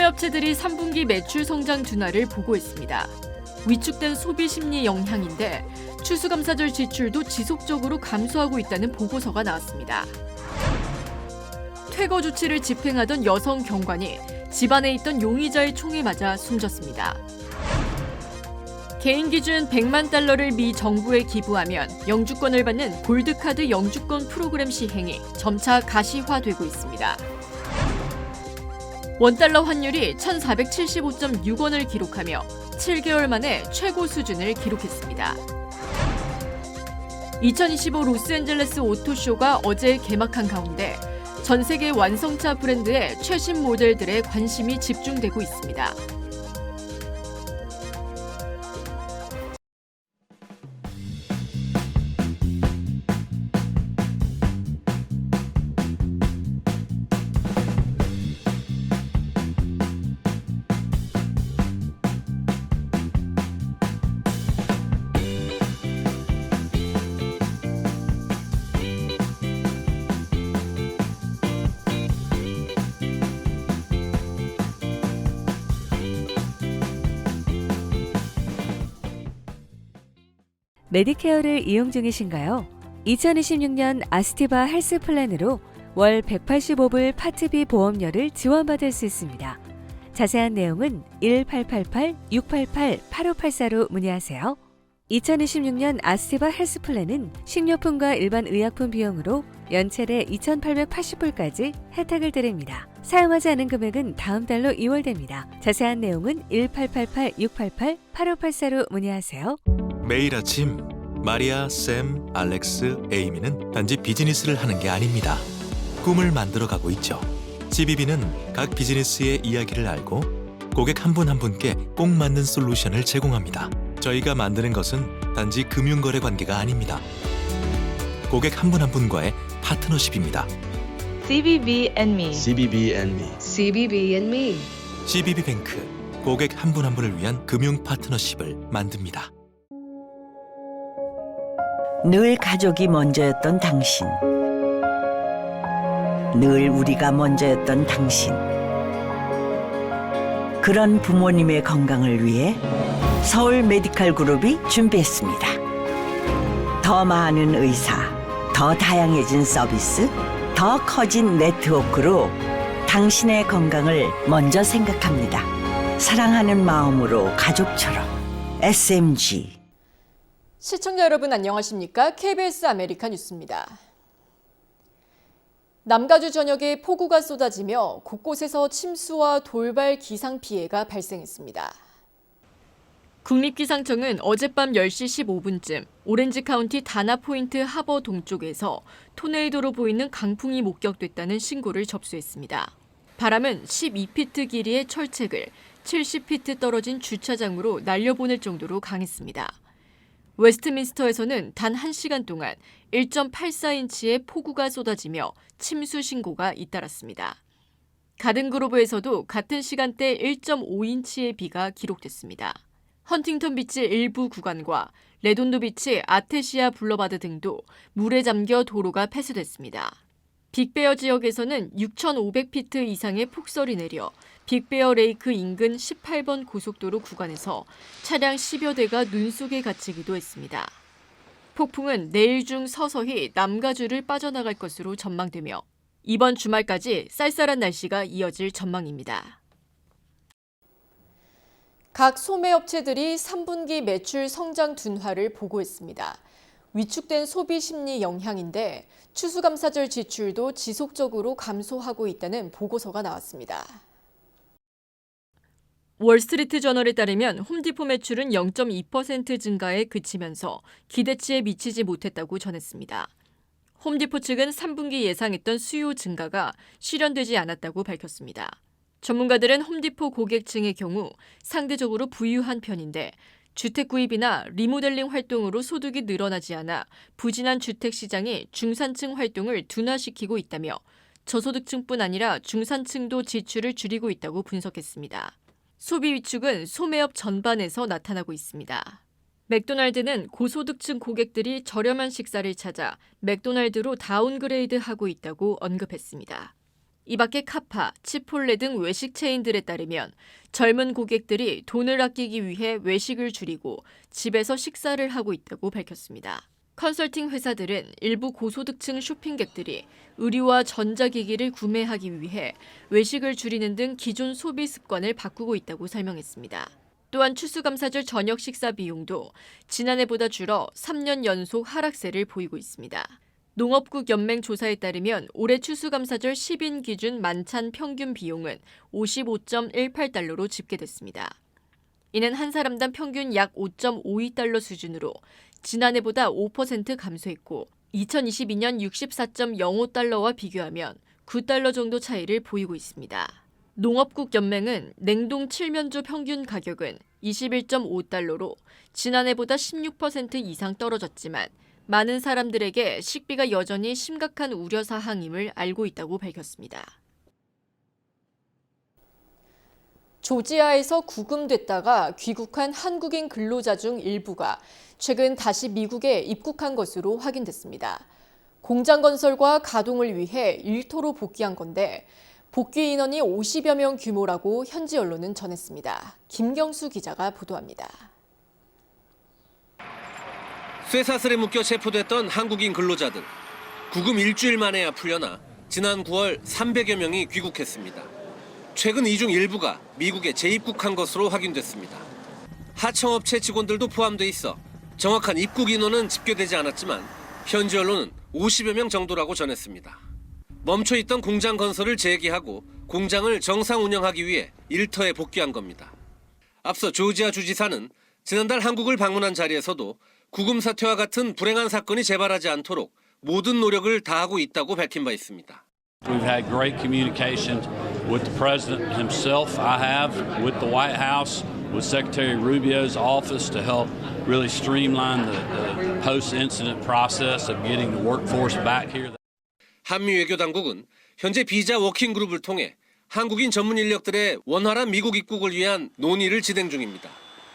소매업체들이 3분기 매출 성장 둔화를 보고했습니다. 위축된 소비 심리 영향인데 추수감사절 지출도 지속적으로 감소하고 있다는 보고서가 나왔습니다. 퇴거 조치를 집행하던 여성 경관이 집안에 있던 용의자의 총에 맞아 숨졌습니다. 개인 기준 100만 달러를 미 정부에 기부하면 영주권을 받는 골드카드 영주권 프로그램 시행이 점차 가시화되고 있습니다. 원달러 환율이 1,475.6원을 기록하며 7개월 만에 최고 수준을 기록했습니다. 2025 로스앤젤레스 오토쇼가 어제 개막한 가운데 전 세계 완성차 브랜드의 최신 모델들에 관심이 집중되고 있습니다. 메디케어를 이용 중이신가요? 2026년 아스티바 헬스 플랜으로 월 185불 파트비 보험료를 지원받을 수 있습니다. 자세한 내용은 1888-688-8584로 문의하세요. 2026년 아스티바 헬스 플랜은 식료품과 일반 의약품 비용으로 연체대 2,880불까지 혜택을 드립니다. 사용하지 않은 금액은 다음 달로 2월됩니다. 자세한 내용은 1888-688-8584로 문의하세요. 매일 아침 마리아, 샘, 알렉스, 에이미는 단지 비즈니스를 하는 게 아닙니다. 꿈을 만들어가고 있죠. CBB는 각 비즈니스의 이야기를 알고 고객 한 분 한 분께 꼭 맞는 솔루션을 제공합니다. 저희가 만드는 것은 단지 금융거래 관계가 아닙니다. 고객 한 분 한 분과의 파트너십입니다. CBB and me. CBB and me. CBB and me. CBB뱅크, 고객 한 분 한 분을 위한 금융 파트너십을 만듭니다. 늘 가족이 먼저였던 당신. 늘 우리가 먼저였던 당신. 그런 부모님의 건강을 위해 서울 메디칼 그룹이 준비했습니다. 더 많은 의사, 더 다양해진 서비스, 더 커진 네트워크로 당신의 건강을 먼저 생각합니다. 사랑하는 마음으로 가족처럼 SMG. 시청자 여러분 안녕하십니까? KBS 아메리카 뉴스입니다. 남가주 전역에 폭우가 쏟아지며 곳곳에서 침수와 돌발 기상 피해가 발생했습니다. 국립기상청은 어젯밤 10시 15분쯤 오렌지 카운티 다나 포인트 하버 동쪽에서 토네이도로 보이는 강풍이 목격됐다는 신고를 접수했습니다. 바람은 12피트 길이의 철책을 70피트 떨어진 주차장으로 날려보낼 정도로 강했습니다. 웨스트민스터에서는 단 1시간 동안 1.84인치의 폭우가 쏟아지며 침수 신고가 잇따랐습니다. 가든그로브에서도 같은 시간대 1.5인치의 비가 기록됐습니다. 헌팅턴 비치 일부 구간과 레돈도 비치 아테시아 블러바드 등도 물에 잠겨 도로가 폐쇄됐습니다. 빅베어 지역에서는 6,500피트 이상의 폭설이 내려 빅베어 레이크 인근 18번 고속도로 구간에서 차량 10여 대가 눈 속에 갇히기도 했습니다. 폭풍은 내일 중 서서히 남가주를 빠져나갈 것으로 전망되며 이번 주말까지 쌀쌀한 날씨가 이어질 전망입니다. 각 소매업체들이 3분기 매출 성장 둔화를 보고했습니다. 위축된 소비 심리 영향인데 추수감사절 지출도 지속적으로 감소하고 있다는 보고서가 나왔습니다. 월스트리트 저널에 따르면 홈디포 매출은 0.2% 증가에 그치면서 기대치에 미치지 못했다고 전했습니다. 홈디포 측은 3분기 예상했던 수요 증가가 실현되지 않았다고 밝혔습니다. 전문가들은 홈디포 고객층의 경우 상대적으로 부유한 편인데 주택 구입이나 리모델링 활동으로 소득이 늘어나지 않아 부진한 주택 시장이 중산층 활동을 둔화시키고 있다며 저소득층뿐 아니라 중산층도 지출을 줄이고 있다고 분석했습니다. 소비 위축은 소매업 전반에서 나타나고 있습니다. 맥도날드는 고소득층 고객들이 저렴한 식사를 찾아 맥도날드로 다운그레이드하고 있다고 언급했습니다. 이 밖에 카파, 치폴레 등 외식 체인들에 따르면 젊은 고객들이 돈을 아끼기 위해 외식을 줄이고 집에서 식사를 하고 있다고 밝혔습니다. 컨설팅 회사들은 일부 고소득층 쇼핑객들이 의류와 전자기기를 구매하기 위해 외식을 줄이는 등 기존 소비 습관을 바꾸고 있다고 설명했습니다. 또한 추수감사절 저녁 식사 비용도 지난해보다 줄어 3년 연속 하락세를 보이고 있습니다. 농업국 연맹 조사에 따르면 올해 추수감사절 10인 기준 만찬 평균 비용은 55.18달러로 집계됐습니다. 이는 한 사람당 평균 약 5.52달러 수준으로 지난해보다 5% 감소했고 2022년 64.05달러와 비교하면 9달러 정도 차이를 보이고 있습니다. 농업국 연맹은 냉동 7면조 평균 가격은 21.5달러로 지난해보다 16% 이상 떨어졌지만 많은 사람들에게 식비가 여전히 심각한 우려 사항임을 알고 있다고 밝혔습니다. 조지아에서 구금됐다가 귀국한 한국인 근로자 중 일부가 최근 다시 미국에 입국한 것으로 확인됐습니다. 공장 건설과 가동을 위해 일터로 복귀한 건데 복귀 인원이 50여 명 규모라고 현지 언론은 전했습니다. 김경수 기자가 보도합니다. 쇠사슬에 묶여 체포됐던 한국인 근로자들. 구금 일주일 만에야 풀려나 지난 9월 300여 명이 귀국했습니다. 최근 이 중 일부가 미국에 재입국한 것으로 확인됐습니다. 하청업체 직원들도 포함돼 있어 정확한 입국 인원은 집계되지 않았지만 현지 언론은 50여 명 정도라고 전했습니다. 멈춰있던 공장 건설을 재개하고 공장을 정상 운영하기 위해 일터에 복귀한 겁니다. 앞서 조지아 주지사는 지난달 한국을 방문한 자리에서도 구금 사태와 같은 불행한 사건이 재발하지 않도록 모든 노력을 다하고 있다고 밝힌 바 있습니다. We've had great communication with the president himself. I have with the White House, with Secretary Rubio's office to help really streamline the post-incident process of getting the workforce back here. 한미 외교 당국은 현재 비자 워킹 그룹을 통해 한국인 전문 인력들의 원활한 미국 입국을 위한 논의를 진행 중입니다.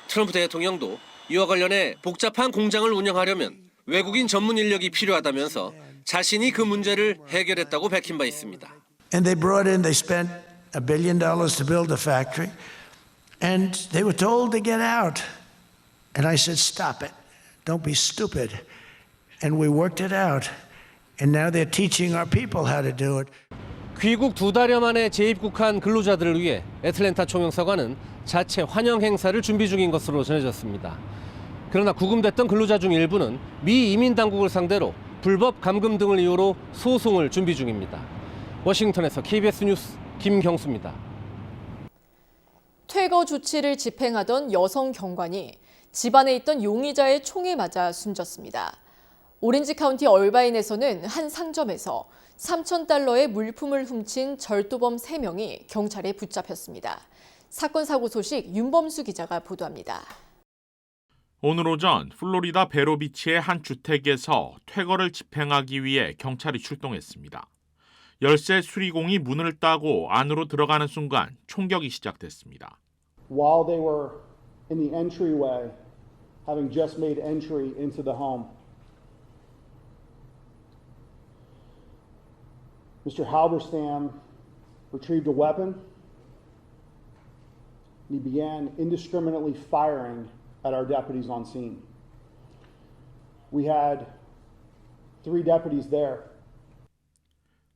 트럼프 대통령도 이와 관련해 복잡한 공장을 운영하려면 외국인 전문 인력이 필요하다면서 자신이 그 문제를 해결했다고 밝힌 바 있습니다. And they spent $1 billion to build a factory, and they were told to get out. And I said, stop it. Don't be stupid. And we worked it out. And now they're teaching our people how to do it. 귀국 2달여 만에 재입국한 근로자들을 위해 애틀랜타 총영사관은 자체 환영 행사를 준비 중인 것으로 전해졌습니다. 그러나 구금됐던 근로자 중 일부는 미 이민 당국을 상대로 불법 감금 등을 이유로 소송을 준비 중입니다. 워싱턴에서 KBS 뉴스 김경수입니다. 퇴거 조치를 집행하던 여성 경관이 집안에 있던 용의자의 총에 맞아 숨졌습니다. 오렌지 카운티 얼바인에서는 한 상점에서 $3,000의 물품을 훔친 절도범 3명이 경찰에 붙잡혔습니다. 사건 사고 소식 윤범수 기자가 보도합니다. 오늘 오전 플로리다 베로비치의 한 주택에서 퇴거를 집행하기 위해 경찰이 출동했습니다. 열쇠 수리공이 문을 따고 안으로 들어가는 순간 총격이 시작됐습니다. While they were in the entryway, having just made entry into the home, Mr. Halberstam retrieved a weapon and he began indiscriminately firing at our deputies on scene. We had 3 deputies there.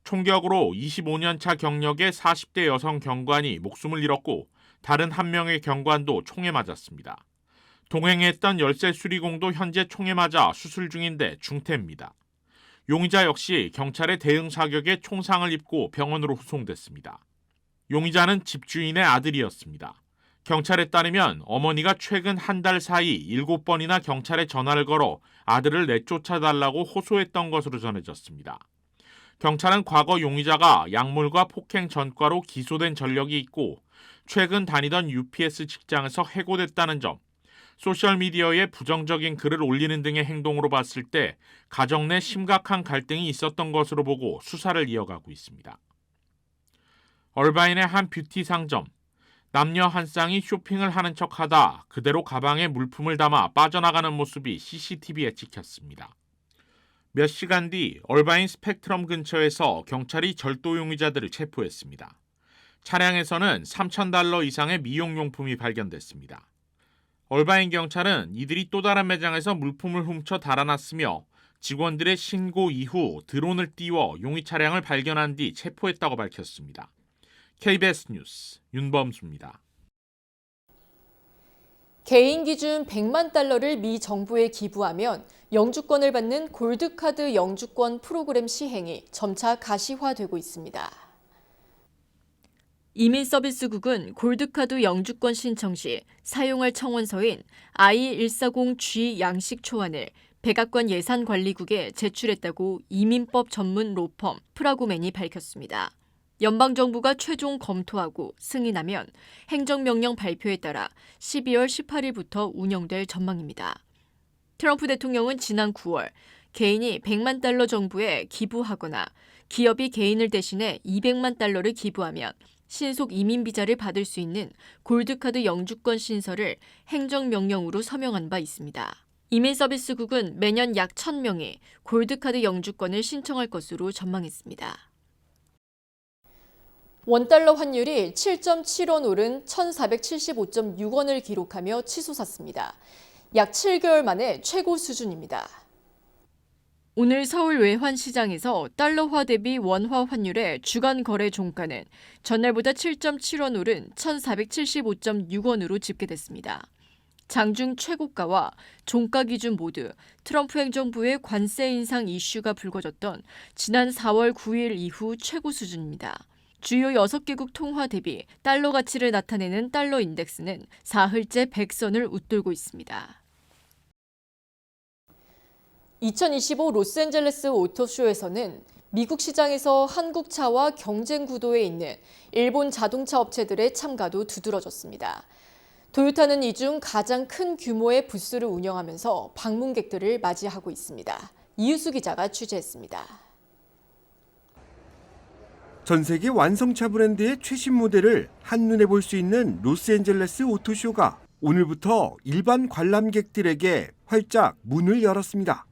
총격으로 25년 차 경력의 40대 여성 경관이 목숨을 잃었고 다른 한 명의 경관도 총에 맞았습니다. 동행했던 열쇠 수리공도 현재 총에 맞아 수술 중인데 중태입니다. 용의자 역시 경찰의 대응 사격에 총상을 입고 병원으로 후송됐습니다. 용의자는 집주인의 아들이었습니다. 경찰에 따르면 어머니가 최근 한 달 사이 7번이나 경찰에 전화를 걸어 아들을 내쫓아달라고 호소했던 것으로 전해졌습니다. 경찰은 과거 용의자가 약물과 폭행 전과로 기소된 전력이 있고 최근 다니던 UPS 직장에서 해고됐다는 점, 소셜미디어에 부정적인 글을 올리는 등의 행동으로 봤을 때 가정 내 심각한 갈등이 있었던 것으로 보고 수사를 이어가고 있습니다. 얼바인의 한 뷰티 상점, 남녀 한 쌍이 쇼핑을 하는 척하다 그대로 가방에 물품을 담아 빠져나가는 모습이 CCTV에 찍혔습니다. 몇 시간 뒤 얼바인 스펙트럼 근처에서 경찰이 절도 용의자들을 체포했습니다. 차량에서는 $3,000 이상의 미용용품이 발견됐습니다. 얼바인 경찰은 이들이 또 다른 매장에서 물품을 훔쳐 달아났으며 직원들의 신고 이후 드론을 띄워 용의 차량을 발견한 뒤 체포했다고 밝혔습니다. KBS 뉴스 윤범수입니다. 개인 기준 $100만 미 정부에 기부하면 영주권을 받는 골드카드 영주권 프로그램 시행이 점차 가시화되고 있습니다. 이민서비스국은 골드카드 영주권 신청 시 사용할 청원서인 I-140G 양식 초안을 백악관 예산관리국에 제출했다고 이민법 전문 로펌 프라고맨이 밝혔습니다. 연방정부가 최종 검토하고 승인하면 행정명령 발표에 따라 12월 18일부터 운영될 전망입니다. 트럼프 대통령은 지난 9월 개인이 $100만 정부에 기부하거나 기업이 개인을 대신해 $200만 기부하면 신속 이민 비자를 받을 수 있는 골드카드 영주권 신설을 행정명령으로 서명한 바 있습니다. 이민서비스국은 매년 약 1,000명이 골드카드 영주권을 신청할 것으로 전망했습니다. 원달러 환율이 7.7원 오른 1,475.6원을 기록하며 치솟았습니다. 약 7개월 만에 최고 수준입니다. 오늘 서울 외환시장에서 달러화 대비 원화 환율의 주간 거래 종가는 전날보다 7.7원 오른 1,475.6원으로 집계됐습니다. 장중 최고가와 종가 기준 모두 트럼프 행정부의 관세 인상 이슈가 불거졌던 지난 4월 9일 이후 최고 수준입니다. 주요 6개국 통화 대비 달러 가치를 나타내는 달러 인덱스는 사흘째 100선을 웃돌고 있습니다. 2025 로스앤젤레스 오토쇼에서는 미국 시장에서 한국 차와 경쟁 구도에 있는 일본 자동차 업체들의 참가도 두드러졌습니다. 토요타는 이 중 가장 큰 규모의 부스를 운영하면서 방문객들을 맞이하고 있습니다. 이유수 기자가 취재했습니다. 전 세계 완성차 브랜드의 최신 모델을 한눈에 볼 수 있는 로스앤젤레스 오토쇼가 오늘부터 일반 관람객들에게 활짝 문을 열었습니다.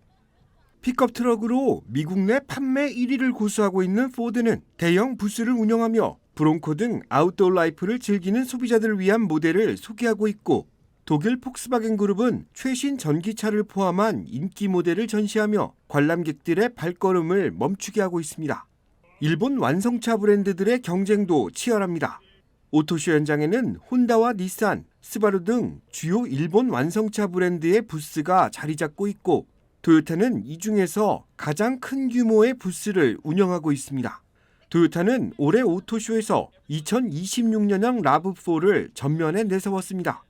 픽업 트럭으로 미국 내 판매 1위를 고수하고 있는 포드는 대형 부스를 운영하며 브론코 등 아웃도어 라이프를 즐기는 소비자들을 위한 모델을 소개하고 있고, 독일 폭스바겐 그룹은 최신 전기차를 포함한 인기 모델을 전시하며 관람객들의 발걸음을 멈추게 하고 있습니다. 일본 완성차 브랜드들의 경쟁도 치열합니다. 오토쇼 현장에는 혼다와 닛산, 스바루 등 주요 일본 완성차 브랜드의 부스가 자리 잡고 있고, 토요타는 이 중에서 가장 큰 규모의 부스를 운영하고 있습니다. 토요타는 올해 오토쇼에서 2026년형 라브4를 전면에 내세웠습니다.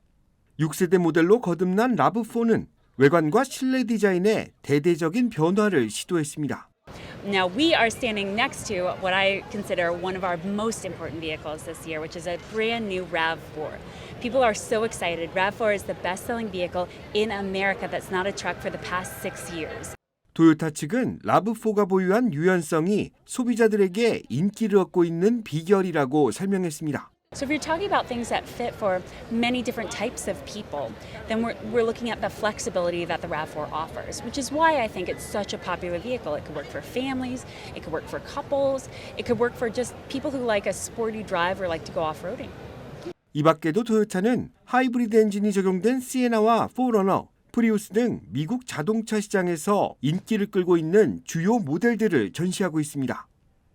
6세대 모델로 거듭난 라브4는 외관과 실내 디자인에 대대적인 변화를 시도했습니다. Now we are standing next to what I consider one of our most important vehicles this year, which is a brand new RAV4. People are so excited. RAV4 is the best-selling vehicle in America that's not a truck for the past 6 years. 토요타 측은 라브4가 보유한 유연성이 소비자들에게 인기를 얻고 있는 비결이라고 설명했습니다. So if you're talking about things that fit for many different types of people, then we're looking at the flexibility that the RAV4 offers, which is why I think it's such a popular vehicle. It could work for families, it could work for couples, it could work for just people who like a sporty drive or like to go off-roading. 이 밖에도 토요타는 하이브리드 엔진이 적용된 시에나와 포러너, 프리우스 등 미국 자동차 시장에서 인기를 끌고 있는 주요 모델들을 전시하고 있습니다.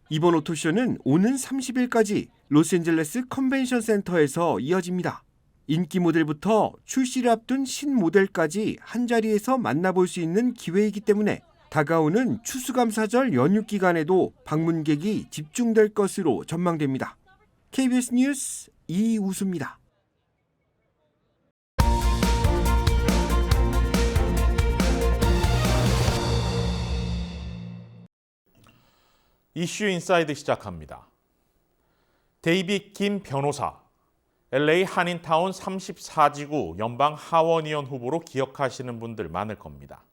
이번 오토쇼는 오는 30일까지 로스앤젤레스 컨벤션 센터에서 이어집니다. 인기 모델부터 출시를 앞둔 신모델까지 한자리에서 만나볼 수 있는 기회이기 때문에 다가오는 추수감사절 연휴 기간에도 방문객이 집중될 것으로 전망됩니다. KBS 뉴스 이우수입니다. 이슈 인사이드 시작합니다. 데이빗 김 변호사, LA 한인타운 34지구 연방 하원의원 후보로 기억하시는 분들 많을 겁니다.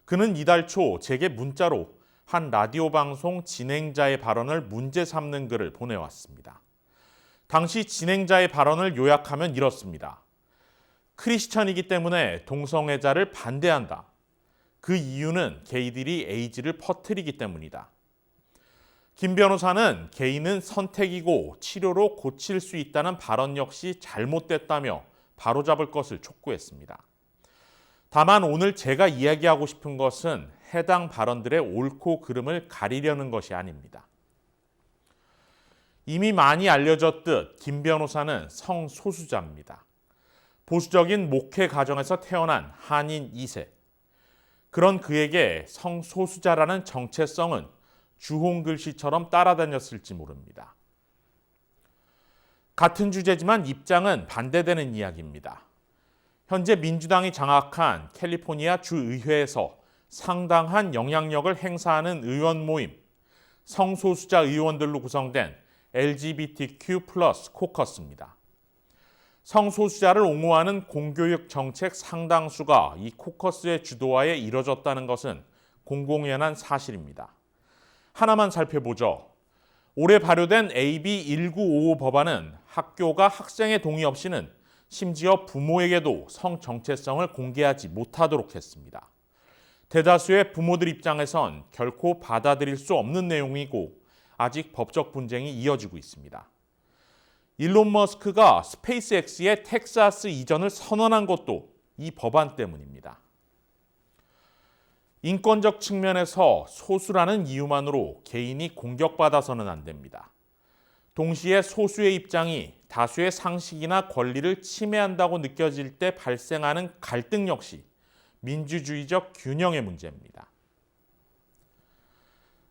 그는 이달 초 제게 문자로 한 라디오 방송 진행자의 발언을 문제 삼는 글을 보내왔습니다. 당시 진행자의 발언을 요약하면 이렇습니다. 크리스천이기 때문에 동성애자를 반대한다. 그 이유는 게이들이 에이즈를 퍼뜨리기 때문이다. 김 변호사는 게이는 선택이고 치료로 고칠 수 있다는 발언 역시 잘못됐다며 바로잡을 것을 촉구했습니다. 다만 오늘 제가 이야기하고 싶은 것은 해당 발언들의 옳고 그름을 가리려는 것이 아닙니다. 이미 많이 알려졌듯 김 변호사는 성소수자입니다. 보수적인 목회 가정에서 태어난 한인 2세. 그런 그에게 성소수자라는 정체성은 주홍 글씨처럼 따라다녔을지 모릅니다. 같은 주제지만 입장은 반대되는 이야기입니다. 현재 민주당이 장악한 캘리포니아 주의회에서 상당한 영향력을 행사하는 의원 모임, 성소수자 의원들로 구성된 LGBTQ+ 코커스입니다. 성소수자를 옹호하는 공교육 정책 상당수가 이 코커스의 주도하에 이뤄졌다는 것은 공공연한 사실입니다. 하나만 살펴보죠. 올해 발효된 AB 1955 법안은 학교가 학생의 동의 없이는 심지어 부모에게도 성 정체성을 공개하지 못하도록 했습니다. 대다수의 부모들 입장에선 결코 받아들일 수 없는 내용이고 아직 법적 분쟁이 이어지고 있습니다. 일론 머스크가 스페이스X의 텍사스 이전을 선언한 것도 이 법안 때문입니다. 인권적 측면에서 소수라는 이유만으로 개인이 공격받아서는 안 됩니다. 동시에 소수의 입장이 다수의 상식이나 권리를 침해한다고 느껴질 때 발생하는 갈등 역시 민주주의적 균형의 문제입니다.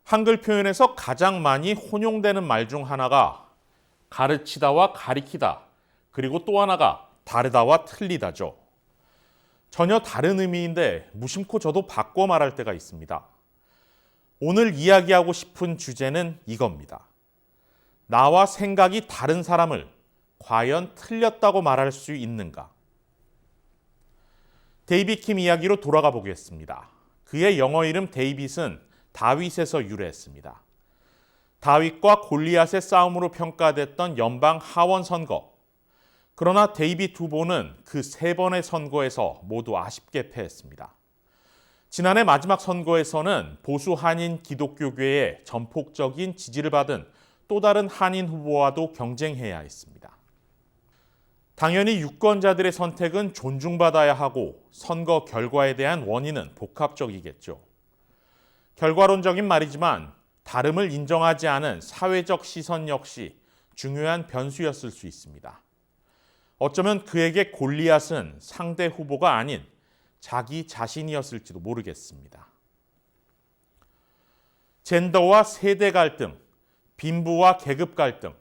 한글 표현에서 가장 많이 혼용되는 말 중 하나가 가르치다와 가리키다, 그리고 또 하나가 다르다와 틀리다죠. 전혀 다른 의미인데 무심코 저도 바꿔 말할 때가 있습니다. 오늘 이야기하고 싶은 주제는 이겁니다. 나와 생각이 다른 사람을 과연 틀렸다고 말할 수 있는가? 데이빗 킴 이야기로 돌아가 보겠습니다. 그의 영어 이름 데이빗은 다윗에서 유래했습니다. 다윗과 골리앗의 싸움으로 평가됐던 연방 하원 선거. 그러나 데이빗 후보는 그 3번의 선거에서 모두 아쉽게 패했습니다. 지난해 마지막 선거에서는 보수 한인 기독교계의 전폭적인 지지를 받은 또 다른 한인 후보와도 경쟁해야 했습니다. 당연히 유권자들의 선택은 존중받아야 하고 선거 결과에 대한 원인은 복합적이겠죠. 결과론적인 말이지만 다름을 인정하지 않은 사회적 시선 역시 중요한 변수였을 수 있습니다. 어쩌면 그에게 골리앗은 상대 후보가 아닌 자기 자신이었을지도 모르겠습니다. 젠더와 세대 갈등, 빈부와 계급 갈등,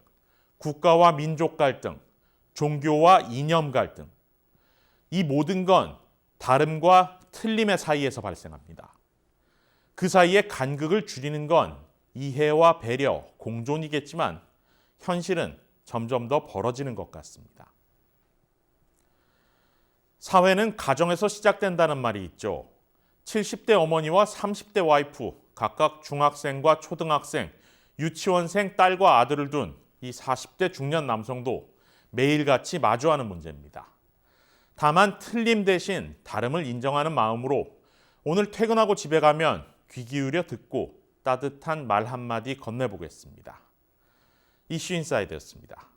국가와 민족 갈등, 종교와 이념 갈등. 이 모든 건 다름과 틀림의 사이에서 발생합니다. 그 사이에 간극을 줄이는 건 이해와 배려, 공존이겠지만 현실은 점점 더 벌어지는 것 같습니다. 사회는 가정에서 시작된다는 말이 있죠. 70대 어머니와 30대 와이프, 각각 중학생과 초등학생, 유치원생 딸과 아들을 둔 이 40대 중년 남성도 매일같이 마주하는 문제입니다. 다만 틀림 대신 다름을 인정하는 마음으로 오늘 퇴근하고 집에 가면 귀 기울여 듣고 따뜻한 말 한마디 건네보겠습니다. 이슈인사이드였습니다.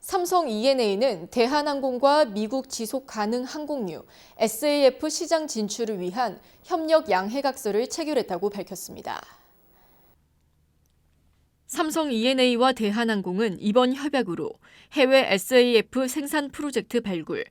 삼성 E&A는 대한항공과 미국 지속 가능 항공유 SAF 시장 진출을 위한 협력 양해각서를 체결했다고 밝혔습니다. 삼성 E&A와 대한항공은 이번 협약으로 해외 SAF 생산 프로젝트 발굴,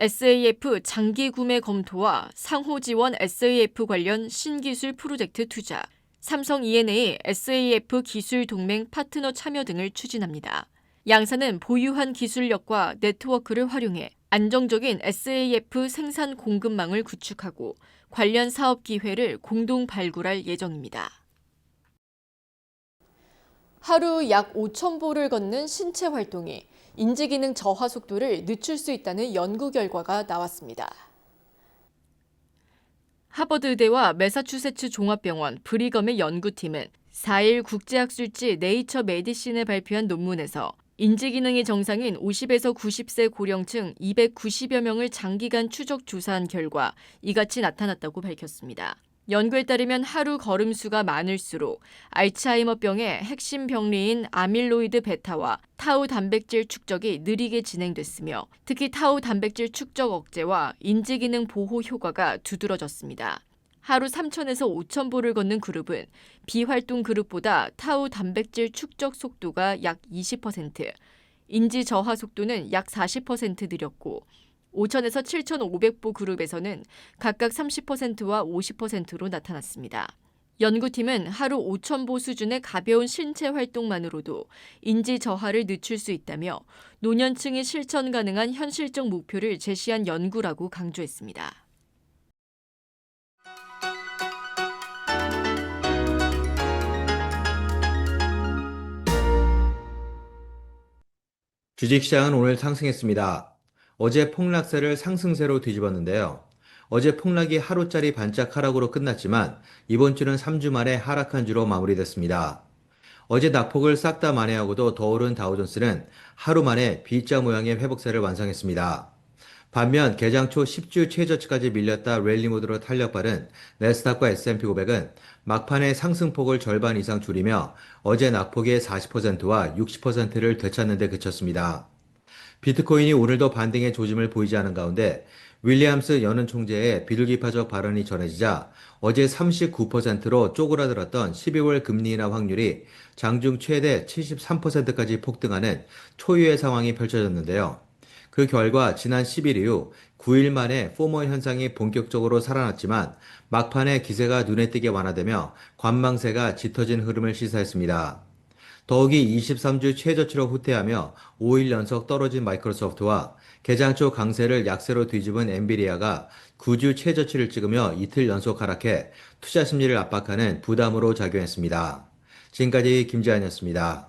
SAF 장기 구매 검토와 상호 지원 SAF 관련 신기술 프로젝트 투자, 삼성 E&A SAF 기술 동맹 파트너 참여 등을 추진합니다. 양사는 보유한 기술력과 네트워크를 활용해 안정적인 SAF 생산 공급망을 구축하고 관련 사업 기회를 공동 발굴할 예정입니다. 하루 약 5,000보를 걷는 신체 활동이 인지기능 저하 속도를 늦출 수 있다는 연구 결과가 나왔습니다. 하버드대와 매사추세츠 종합병원 브리검의 연구팀은 4일 국제학술지 네이처 메디신에 발표한 논문에서 인지기능이 정상인 50에서 90세 고령층 290여 명을 장기간 추적 조사한 결과 이같이 나타났다고 밝혔습니다. 연구에 따르면 하루 걸음수가 많을수록 알츠하이머병의 핵심 병리인 아밀로이드 베타와 타우 단백질 축적이 느리게 진행됐으며 특히 타우 단백질 축적 억제와 인지기능 보호 효과가 두드러졌습니다. 하루 3,000에서 5,000보를 걷는 그룹은 비활동 그룹보다 타우 단백질 축적 속도가 약 20%, 인지 저하 속도는 약 40% 느렸고 5,000에서 7,500보 그룹에서는 각각 30%와 50%로 나타났습니다. 연구팀은 하루 5,000보 수준의 가벼운 신체 활동만으로도 인지 저하를 늦출 수 있다며 노년층이 실천 가능한 현실적 목표를 제시한 연구라고 강조했습니다. 주식시장은 오늘 상승했습니다. 어제 폭락세를 상승세로 뒤집었는데요. 어제 폭락이 하루짜리 반짝 하락으로 끝났지만 이번 주는 3주 만에 하락한 주로 마무리됐습니다. 어제 낙폭을 싹 다 만회하고도 더 오른 다우존스는 하루 만에 B자 모양의 회복세를 완성했습니다. 반면 개장 초 10주 최저치까지 밀렸다 랠리 모드로 탄력받은 내스닥과 S&P 500은 막판에 상승폭을 절반 이상 줄이며 어제 낙폭의 40%와 60%를 되찾는 데 그쳤습니다. 비트코인이 오늘도 반등의 조짐을 보이지 않은 가운데 윌리엄스 연은 총재의 비둘기파적 발언이 전해지자 어제 39%로 쪼그라들었던 12월 금리 인하 확률이 장중 최대 73%까지 폭등하는 초유의 상황이 펼쳐졌는데요. 그 결과 지난 10일 이후 9일 만에 포모 현상이 본격적으로 살아났지만 막판에 기세가 눈에 띄게 완화되며 관망세가 짙어진 흐름을 시사했습니다. 더욱이 23주 최저치로 후퇴하며 5일 연속 떨어진 마이크로소프트와 개장 초 강세를 약세로 뒤집은 엔비디아가 9주 최저치를 찍으며 이틀 연속 하락해 투자 심리를 압박하는 부담으로 작용했습니다. 지금까지 김재환이었습니다.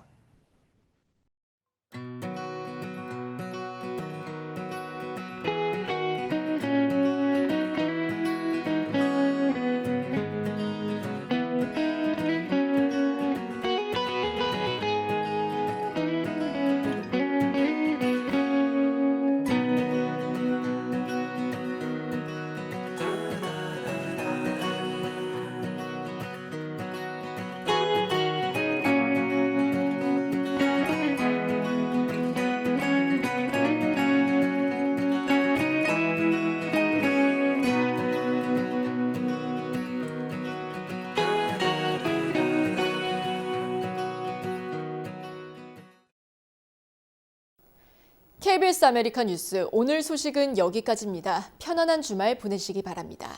KBS 아메리카 뉴스 오늘 소식은 여기까지입니다. 편안한 주말 보내시기 바랍니다.